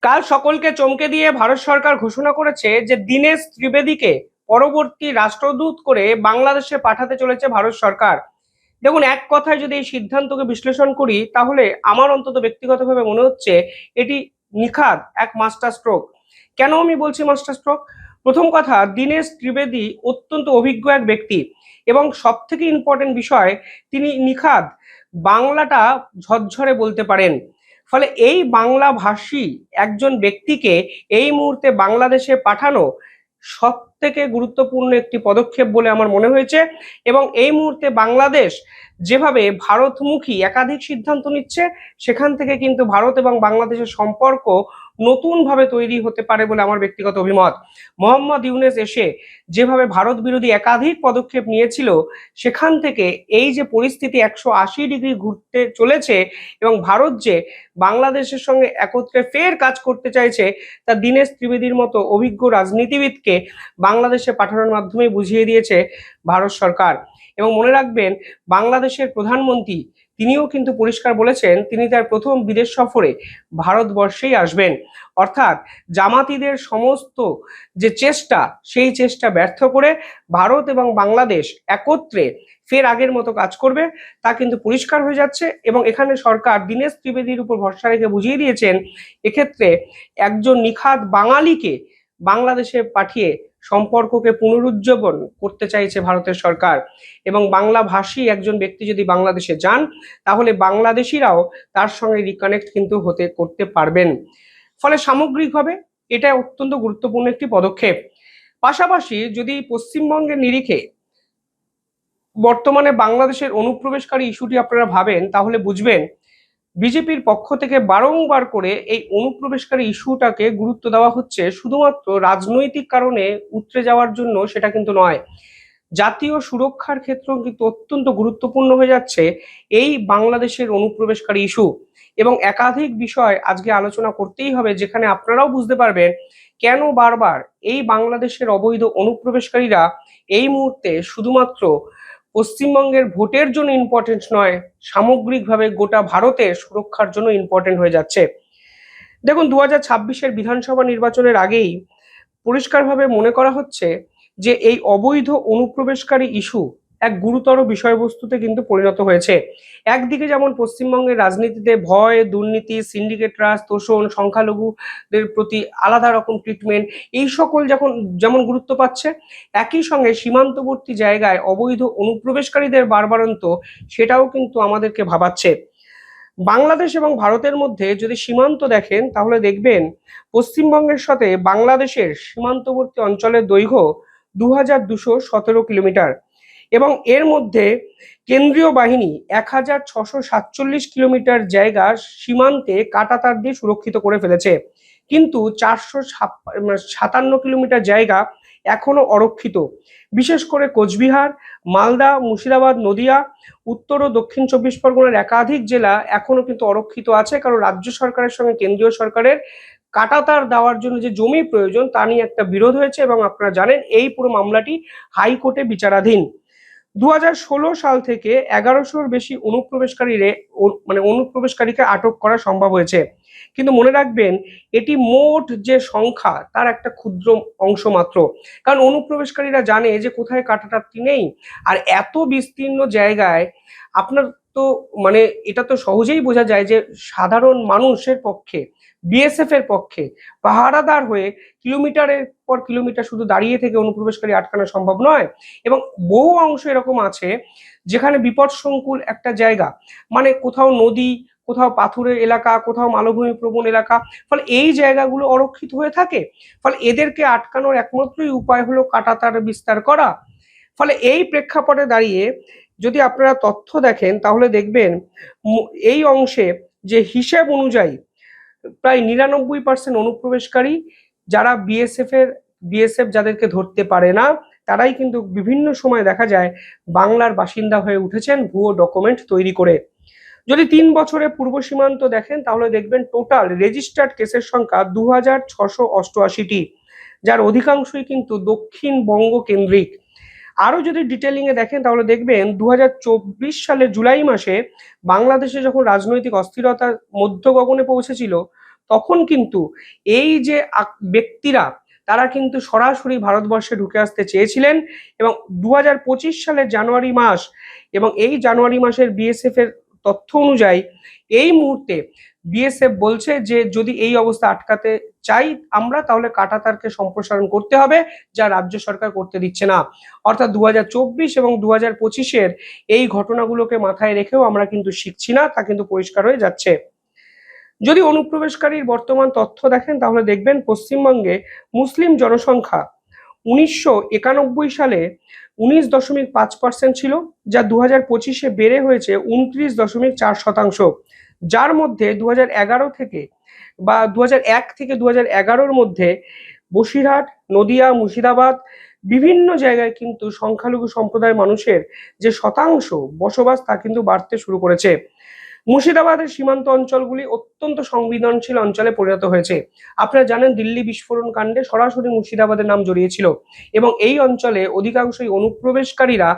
কাল সকলকে চমকে দিয়ে ভারত সরকার ঘোষণা করেছে যে দীনেশ ত্রিবেদীকে পরবর্তী রাষ্ট্রদূত করে বাংলাদেশে পাঠাতে চলেছে ভারত সরকার। দেখুন, এক কথায় যদি এই সিদ্ধান্তকে বিশ্লেষণ করি তাহলে আমার অন্তত ব্যক্তিগতভাবে মনে হচ্ছে এটি নিখাদ এক মাস্টার স্ট্রোক। কেন আমি বলছি মাস্টার স্ট্রোক? প্রথম কথা, দীনেশ ত্রিবেদী অত্যন্ত অভিজ্ঞ এক ব্যক্তি এবং সব থেকে ইম্পর্টেন্ট বিষয়, তিনি নিখাদ বাংলাটা ঝরঝরে বলতে পারেন। ফলে এই বাংলা ভাষী একজন ব্যক্তিকে এই মুহূর্তে বাংলাদেশে পাঠানো সব থেকে গুরুত্বপূর্ণ একটি পদক্ষেপ বলে আমার মনে হয়েছে। এবং এই মুহূর্তে বাংলাদেশ যেভাবে ভারতমুখী একাধিক সিদ্ধান্ত নিচ্ছে, সেখান থেকে কিন্তু ভারত এবং বাংলাদেশের সম্পর্ক নতুনভাবে তৈরি হতে পারে বলে আমার ব্যক্তিগত অভিমত। মোহাম্মদ ইউনূস এসে যেভাবে ভারত বিরোধী একাধিক পদক্ষেপ নিয়েছিল, সেখান থেকে এই যে পরিস্থিতি 180 ডিগ্রি ঘুরতে চলেছে এবং ভারত যে বাংলাদেশের সঙ্গে একত্রে ফের কাজ করতে চাইছে, তা দীনেশ ত্রিবেদীর মতো অভিজ্ঞ রাজনীতিবিদকে বাংলাদেশে পাঠানোর মাধ্যমে বুঝিয়ে দিয়েছে ভারত সরকার। এবং মনে রাখবেন, বাংলাদেশের প্রধানমন্ত্রী তিনিও কিন্তু পরিষ্কার বলেছেন তিনি তার প্রথম বিদেশ সফরে ভারতবর্ষেই আসবেন। অর্থাৎ জামাতিদের সমস্ত যে চেষ্টা, সেই চেষ্টা ব্যর্থ করে ভারত এবং বাংলাদেশ একত্রে ফের আগের মতো কাজ করবে, তা কিন্তু পরিষ্কার হয়ে যাচ্ছে। এবং এখানে সরকার দীনেশ ত্রিবেদীর উপর ভরসা রেখে বুঝিয়ে দিয়েছেন এক্ষেত্রে একজন নিখাদ বাঙালিকে বাংলাদেশে পাঠিয়ে সম্পর্ককে পুনরুজ্জীবন করতে চাইছে ভারতের সরকার। এবং বাংলা ভাষী একজন ব্যক্তি যদি বাংলাদেশে যান, তাহলে বাংলাদেশিরাও তার সঙ্গে রিকানেক্ট কিন্তু করতে পারবেন। ফলে সামগ্রিকভাবে এটা অত্যন্ত গুরুত্বপূর্ণ একটি পদক্ষেপ। পাশাপাশি যদি পশ্চিমবঙ্গের নিরিখে বর্তমানে বাংলাদেশের অনুপ্রবেশকারী ইস্যুটি আপনারা ভাবেন, তাহলে বুঝবেন বিজেপির পক্ষ থেকে বারংবার করে এই অনুপ্রবেশকারী ইস্যুটাকে গুরুত্ব দেওয়া হচ্ছে শুধুমাত্র রাজনৈতিক কারণে উতরে যাওয়ার জন্য, সেটা কিন্তু নয়। জাতীয় সুরক্ষার ক্ষেত্রেও কিন্তু অত্যন্ত গুরুত্বপূর্ণ হয়ে যাচ্ছে এই বাংলাদেশের অনুপ্রবেশকারী ইস্যু। এবং একাধিক বিষয় আজকে আলোচনা করতেই হবে, যেখানে আপনারাও বুঝতে পারবেন কেন বারবার এই বাংলাদেশের অবৈধ অনুপ্রবেশকারীরা এই মুহূর্তে শুধুমাত্র পশ্চিমবঙ্গের ভোটের জন্য ইম্পর্টেন্ট নয়, সামগ্রিকভাবে গোটা ভারতের সুরক্ষার জন্য ইম্পর্টেন্ট হয়ে যাচ্ছে। দেখুন, 2026-এর বিধানসভা নির্বাচনের আগেই পরিষ্কারভাবে মনে করা হচ্ছে যে এই অবৈধ অনুপ্রবেশকারী ইস্যু এক গুরুতর বিষয়বস্তুতে কিন্তু পরিণত হয়েছে। একদিকে যেমন পশ্চিমবঙ্গের রাজনীতিতে ভয়, দুর্নীতি, সিন্ডিকেট রাজ, তোষণ, সংখ্যালঘুদের প্রতি আলাদা রকম ট্রিটমেন্ট, এই সকল যেমন গুরুত্ব পাচ্ছে, একই সঙ্গে সীমান্তবর্তী জায়গায় অবৈধ অনুপ্রবেশকারীদের বারবারন্ত, সেটাও কিন্তু আমাদেরকে ভাবাচ্ছে। বাংলাদেশ এবং ভারতের মধ্যে যদি সীমান্ত দেখেন, তাহলে দেখবেন পশ্চিমবঙ্গের সাথে বাংলাদেশের সীমান্তবর্তী অঞ্চলের দৈর্ঘ্য 2217 কিলোমিটার এবং এর মধ্যে কেন্দ্রীয় বাহিনী 1647 কিলোমিটার জায়গা সীমান্তে কাঁটাতার দিয়ে সুরক্ষিত করে ফেলেছে। কিন্তু 457 কিলোমিটার জায়গা এখনো অরক্ষিত। বিশেষ করে কোচবিহার, মালদা, মুর্শিদাবাদ, নদিয়া, উত্তর ও দক্ষিণ 24 পরগনার একাধিক জেলা এখনো কিন্তু অরক্ষিত আছে, কারণ রাজ্য সরকারের সঙ্গে কেন্দ্রীয় সরকারের কাঁটাতার দেওয়ার জন্য যে জমি প্রয়োজন, তা নিয়ে একটা বিরোধ হয়েছে এবং আপনারা জানেন এই পুরো মামলাটি হাইকোর্টে বিচারাধীন। 2016 সাল থেকে 1100-র বেশি অনুপ্রবেশকারীকে আটক করা সম্ভব হয়েছে। কিন্তু মনে রাখবেন, এটি মোট যে সংখ্যা তার একটা ক্ষুদ্র অংশ মাত্র, কারণ অনুপ্রবেশকারীরা জানে যে কোথায় কাঁটাতারটি নেই। আর এত বিস্তীর্ণ জায়গায় আপনার তো এটা তো সহজেই বোঝা যায় যে সাধারণ মানুষের পক্ষে, বিএসএফ এর পক্ষে পাহারাদার হয়ে কিলোমিটারের পর কিলোমিটার শুধু দাঁড়িয়ে থেকে অনুপ্রবেশকারী আটকানো সম্ভব নয়। এবং বহু অংশ এরকম আছে যেখানে বিপদসংকুল একটা জায়গা, কোথাও নদী, কোথাও পাথুরের এলাকা, কোথাও মালভূমি প্রবণ এলাকা, ফলে এই জায়গাগুলো অরক্ষিত হয়ে থাকে। ফলে এদেরকে আটকানোর একমাত্রই উপায় হলো কাঁটাতার বিস্তার করা। ফলে এই প্রেক্ষাপটে দাঁড়িয়ে যদি আপনারা তথ্য দেখেন, তাহলে দেখবেন এই অংশে যে হিসেব অনুযায়ী প্রায় 99% অনুপ্রবেশকারী যারা বিএসএফ যাদেরকে ধরতে পারে না, তারাই কিন্তু বিভিন্ন সময় দেখা যায় বাংলার বাসিন্দা হয়ে উঠেছেন ভুয়ো ডকুমেন্ট তৈরি করে। যদি 3 বছরে পূর্ব সীমান্ত দেখেন, তাহলে দেখবেন টোটাল রেজিস্টার্ড কেসের সংখ্যা 2688টি, যার অধিকাংশই কিন্তু দক্ষিণবঙ্গ কেন্দ্রিক। আরো যদি ডিটেলিং এ দেখেন, তাহলে দেখবেন 2024 সালের জুলাই মাসে বাংলাদেশে যখন রাজনৈতিক অস্থিরতা মধ্য গগনে পৌঁছেছিল, তখন কিন্তু এই যে ব্যক্তিরা তারা কিন্তু সরাসরি ভারতবর্ষে ঢুকে আসতে চেয়েছিলেন। এবং 2025 সালের জানুয়ারি মাস এবং এই জানুয়ারি মাসের বিএসএফ এর তথ্য অনুযায়ী এই মুহূর্তে বিএসএফ বলছে যে যদি এই অবস্থা আটকাতে চাই আমরা, তাহলে কাঁটাতারকে সম্প্রসারণ করতে হবে, যা রাজ্য সরকার করতে দিচ্ছে না। অর্থাৎ 2024 এবং 2025-এর এই ঘটনাগুলোকে মাথায় রেখেও আমরা কিন্তু শিখছি না, তা কিন্তু পরিষ্কার হয়ে যাচ্ছে। যদি অনুপ্রবেশকারীর বর্তমান তথ্য দেখেন তাহলে দেখবেন পশ্চিমবঙ্গে মুসলিম জনসংখ্যা 1991 সালে 19.5% ছিল, যা 2025-এ বেড়ে হয়েছে 29.4%। যার মধ্যে 2011 থেকে বা 2001 থেকে 2011-র মধ্যে বসিরহাট, নদিয়া, মুর্শিদাবাদ বিভিন্ন জায়গায় কিন্তু সংখ্যালঘু সম্প্রদায়ের মানুষের যে শতাংশ বসবাস তা কিন্তু বাড়তে শুরু করেছে। মুর্শিদাবাদের সীমান্ত অঞ্চলগুলি অত্যন্ত সংবেদনশীল অঞ্চলে পরিণত হয়েছে। আপনারা জানেন দিল্লি বিস্ফোরণ কাণ্ডে সরাসরি মুর্শিদাবাদের নাম জড়িয়েছিল এবং এই অঞ্চলে অধিকাংশই অনুপ্রবেশকারীরা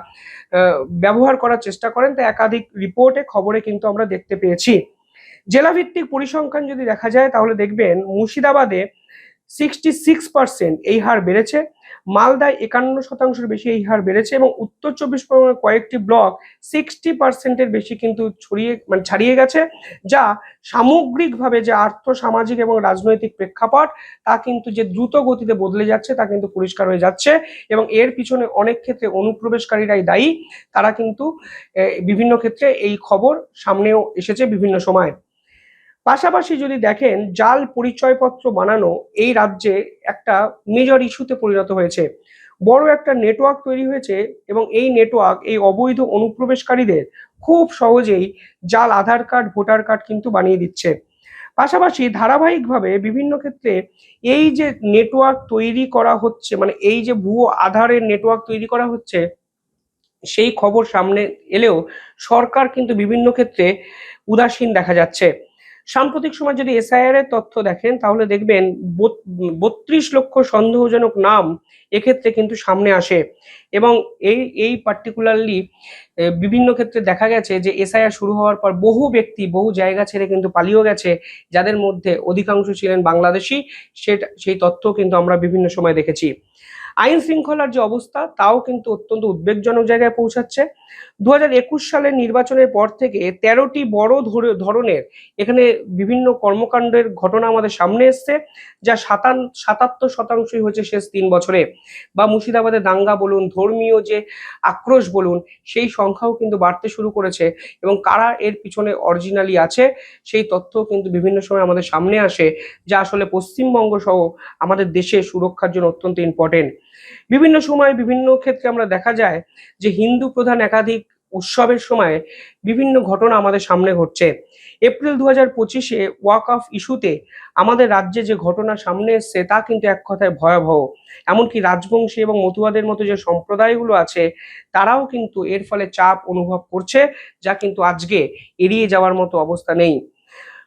ব্যবহার করার চেষ্টা করেন, তা একাধিক রিপোর্টে খবরে কিন্তু আমরা দেখতে পেয়েছি। জেলাভিত্তিক পরিসংখ্যান যদি দেখা যায় তাহলে দেখবেন মুর্শিদাবাদে 66% এই হার বেড়েছে, মালদায় 51% বেশি এই হার বেড়েছে এবং উত্তর 24 পরগনার কয়েকটি ব্লক 60%-এর বেশি কিন্তু ছাড়িয়ে গেছে, যা সামগ্রিকভাবে যে আর্থ সামাজিক এবং রাজনৈতিক প্রেক্ষাপট তা কিন্তু যে দ্রুত গতিতে বদলে যাচ্ছে তা কিন্তু পরিষ্কার হয়ে যাচ্ছে। এবং এর পিছনে অনেক ক্ষেত্রে অনুপ্রবেশকারীরাই দায়ী, তারা কিন্তু বিভিন্ন ক্ষেত্রে এই খবর সামনেও এসেছে বিভিন্ন সময়। পাশাপাশি যদি দেখেন জাল পরিচয়পত্র বানানো এই রাজ্যে একটা মেজর ইস্যুতে পরিণত হয়েছে। বড় একটা নেটওয়ার্ক তৈরি হয়েছে এবং এই নেটওয়ার্ক এই অবৈধ অনুপ্রবেশকারীদের খুব সহজেই জাল আধার কার্ড, ভোটার কার্ড কিন্তু বানিয়ে দিচ্ছে। পাশাপাশি ধারাবাহিকভাবে বিভিন্ন ক্ষেত্রে এই যে নেটওয়ার্ক তৈরি করা হচ্ছে, মানে এই যে ভুয়ো আধারের নেটওয়ার্ক তৈরি করা হচ্ছে, সেই খবর সামনে এলেও সরকার কিন্তু বিভিন্ন ক্ষেত্রে উদাসীন দেখা যাচ্ছে। সাম্প্রতিক সময় যদি এসআইআর এর তথ্য দেখেন তাহলে দেখবেন 32 লক্ষ সন্দেহজনক নাম এক্ষেত্রে কিন্তু সামনে আসে এবং এই পার্টিকুলারলি বিভিন্ন ক্ষেত্রে দেখা গেছে যে এসআইআর শুরু হওয়ার পর বহু ব্যক্তি বহু জায়গা ছেড়ে কিন্তু পালিয়েও গেছে, যাদের মধ্যে অধিকাংশ ছিলেন বাংলাদেশি। সেই তথ্য কিন্তু আমরা বিভিন্ন সময় দেখেছি। আইন শৃঙ্খলার যে অবস্থা তাও কিন্তু অত্যন্ত উদ্বেগজনক জায়গায় পৌঁছাচ্ছে। 2021 সালের নির্বাচনের পর থেকে 13টি বড় ধরনের এখানে বিভিন্ন কর্মকাণ্ডের ঘটনা আমাদের সামনে এসছে, যা 77% হয়েছে শেষ 3 বছরে। বা মুর্শিদাবাদে দাঙ্গা বলুন, ধর্মীয় যে আক্রোশ বলুন, সেই সংখ্যাও কিন্তু বাড়তে শুরু করেছে এবং কারা এর পিছনে অরিজিনালি আছে সেই তথ্য কিন্তু বিভিন্ন সময় আমাদের সামনে আসে, যা আসলে পশ্চিমবঙ্গ সহ আমাদের দেশের সুরক্ষার জন্য অত্যন্ত ইম্পর্টেন্ট। বিভিন্ন সময় বিভিন্ন ক্ষেত্রে আমরা দেখা যায় যে হিন্দু প্রধান একাধিক উৎসবের সময় বিভিন্ন ঘটনা আমাদের সামনে ঘটছে। এপ্রিল 2025-এ ওয়াক অফ ইস্যুতে আমাদের রাজ্যে যে ঘটনা সামনে এসছে তা কিন্তু এক কথায় ভয়াবহ। এমনকি রাজবংশী এবং মতুয়াদের মতো যে সম্প্রদায়গুলো আছে তারাও কিন্তু এর ফলে চাপ অনুভব করছে, যা কিন্তু আজকে এড়িয়ে যাওয়ার মতো অবস্থা নেই।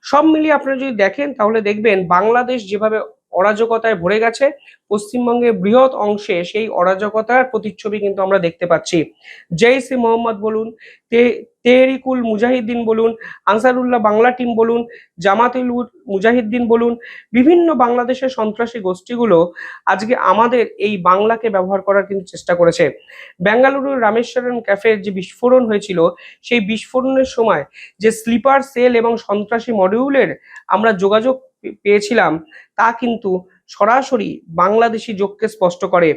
সব মিলিয়ে আপনারা যদি দেখেন তাহলে দেখবেন বাংলাদেশ যেভাবে অরাজকতায় ভরে গেছে, পশ্চিমবঙ্গের বৃহৎ অংশে সেই অরাজকতার প্রতিচ্ছবি কিন্তু আমরা দেখতে পাচ্ছি। জৈশ ই মোহাম্মদ বলুন, তেহরিকুল মুজাহিদ্দিন বলুন, আনসারুল্লাহ বাংলা টিম বলুন, জামাতুল মুজাহিদ্দিন বলুন, বিভিন্ন বাংলাদেশের সন্ত্রাসী গোষ্ঠীগুলো আজকে আমাদের এই বাংলাকে ব্যবহার করার কিন্তু চেষ্টা করেছে। বেঙ্গালুরুর রামেশ্বরম ক্যাফের যে বিস্ফোরণ হয়েছিল, সেই বিস্ফোরণের সময় যে স্লিপার সেল এবং সন্ত্রাসী মডিউলের আমরা যোগাযোগ পেয়েছিলাম তা কিন্তু সরাসরি বাংলাদেশি যোগকে স্পষ্ট করে।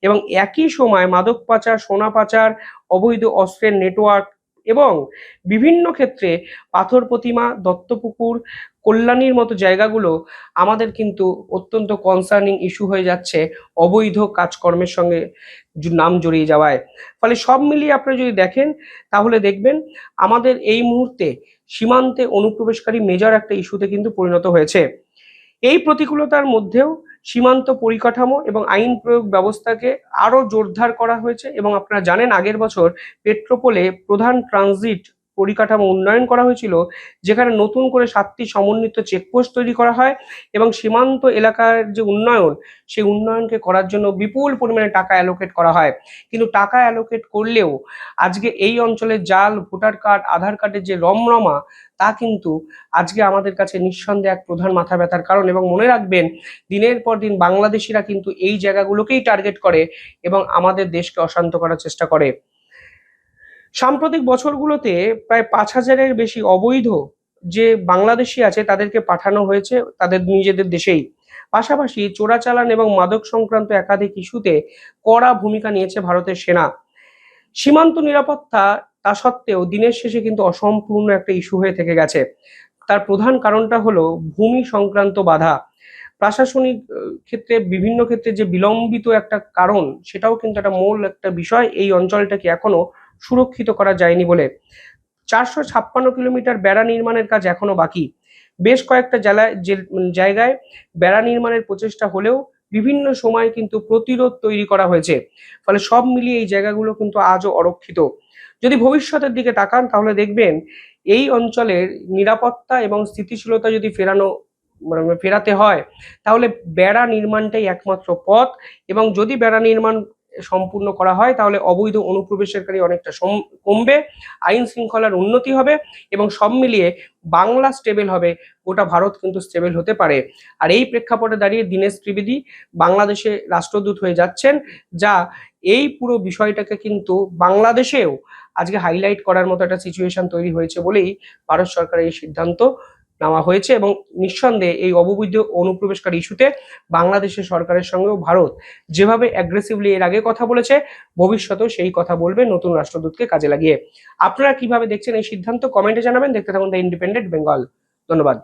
এবং একই সময় মাদক পাচার, সোনা পাচার, অবৈধ অস্ত্রের নেটওয়ার্ক এবং বিভিন্ন ক্ষেত্রে পাথর প্রতিমা, দত্তপুকুর, কল্যাণীর মতো জায়গাগুলো আমাদের কিন্তু অত্যন্ত কনসার্নিং ইস্যু হয়ে যাচ্ছে অবৈধ কাজকর্মের সঙ্গে নাম জড়িয়ে যাওয়ায়। ফলে সব মিলিয়ে আপনি যদি দেখেন তাহলে দেখবেন আমাদের এই মুহূর্তে সীমান্তে অনুপ্রবেশকারী মেজর একটা ইস্যুতে কিন্তু পরিণত হয়েছে। এই প্রতিকূলতার মধ্যেও সীমান্ত পরিকাঠামো এবং আইন প্রয়োগ ব্যবস্থাকে আরো জোরদার করা হয়েছে এবং আপনারা জানেন আগের বছর পেট্রোপোলে প্রধান ট্রানজিট পরিকাঠামো উন্নয়ন করা হয়েছিল, যেখানে নতুন করে 7টি সমন্বিত চেকপোস্ট তৈরি করা হয় এবং সীমান্ত এলাকার যে উন্নয়ন, সেই উন্নয়নকে করার জন্য বিপুল পরিমাণে টাকা অ্যালোকেট করা হয়। কিন্তু টাকা অ্যালোকেট করলেও আজকে এই অঞ্চলের জাল ভোটার কার্ড, আধার কার্ডের যে রমরমা, তা কিন্তু আজকে আমাদের কাছে নিঃসন্দেহে এক প্রধান মাথা ব্যথার কারণ। এবং মনে রাখবেন, দিনের পর দিন বাংলাদেশিরা কিন্তু এই জায়গাগুলোকেই টার্গেট করে এবং আমাদের দেশকে অশান্ত করার চেষ্টা করে। সাম্প্রতিক বছরগুলোতে প্রায় 5,000-এর বেশি অবৈধ যে বাংলাদেশি আছে তাদেরকে পাঠানো হয়েছে তাদের নিজেদের দেশেই। পাশাপাশি চোরাচালান এবং মাদক সংক্রান্ত একাধিক ইস্যুতে কড়া ভূমিকা নিয়েছে ভারতের সেনা। সীমান্ত নিরাপত্তা তা সত্ত্বেও দিনের শেষে কিন্তু অসম্পূর্ণ একটা ইস্যু হয়ে থেকে গেছে। তার প্রধান কারণটা হলো ভূমি সংক্রান্ত বাধা। প্রশাসনিক ক্ষেত্রে বিভিন্ন ক্ষেত্রে যে বিলম্বিত একটা কারণ, সেটাও কিন্তু একটা মূল একটা বিষয় এই অঞ্চলটাকে এখনো সুরক্ষিত করা যায়নি বলে। 456 কিলোমিটার বেড়া নির্মাণের কাজ এখনো বাকি। বেশ কয়েকটা জায়গায় বেড়া নির্মাণের প্রচেষ্টা হলেও বিভিন্ন সময় কিন্তু প্রতিরোধ তৈরি করা হয়েছে। ফলে সব মিলিয়ে এই জায়গাগুলো কিন্তু আজও অরক্ষিত। যদি ভবিষ্যতের দিকে তাকান তাহলে দেখবেন এই অঞ্চলের নিরাপত্তা এবং স্থিতিশীলতা যদি ফেরাতে হয়, তাহলে বেড়া নির্মাণটাই একমাত্র পথ। এবং যদি বেড়া নির্মাণ সম্পূর্ণ করা হয় তাহলে অবৈধ অনুপ্রবেশকারী অনেকটা কমবে, আইন শৃঙ্খলার উন্নতি হবে এবং সব মিলিয়ে বাংলা স্টেবল হবে, গোটা ভারত কিন্তু স্টেবল হতে পারে। আর এই প্রেক্ষাপটে দাঁড়িয়ে দীনেশ ত্রিবেদী বাংলাদেশে রাষ্ট্রদূত হয়ে যাচ্ছেন, যা এই পুরো বিষয়টাকে কিন্তু বাংলাদেশেও আজকে হাইলাইট করার মতো একটা সিচুয়েশন তৈরি হয়েছে বলেই ভারত সরকারের এই সিদ্ধান্ত নেওয়া হয়েছে। এবং নিঃসন্দেহে এই অবৈধ অনুপ্রবেশকারী ইস্যুতে বাংলাদেশের সরকারের সঙ্গেও ভারত যেভাবে অ্যাগ্রেসিভলি এর আগে কথা বলেছে, ভবিষ্যতেও সেই কথা বলবে নতুন রাষ্ট্রদূতকে কাজে লাগিয়ে। আপনারা কিভাবে দেখছেন এই সিদ্ধান্ত, কমেন্টে জানাবেন। দেখতে থাকুন দ্য ইন্ডিপেন্ডেন্ট বেঙ্গল। ধন্যবাদ।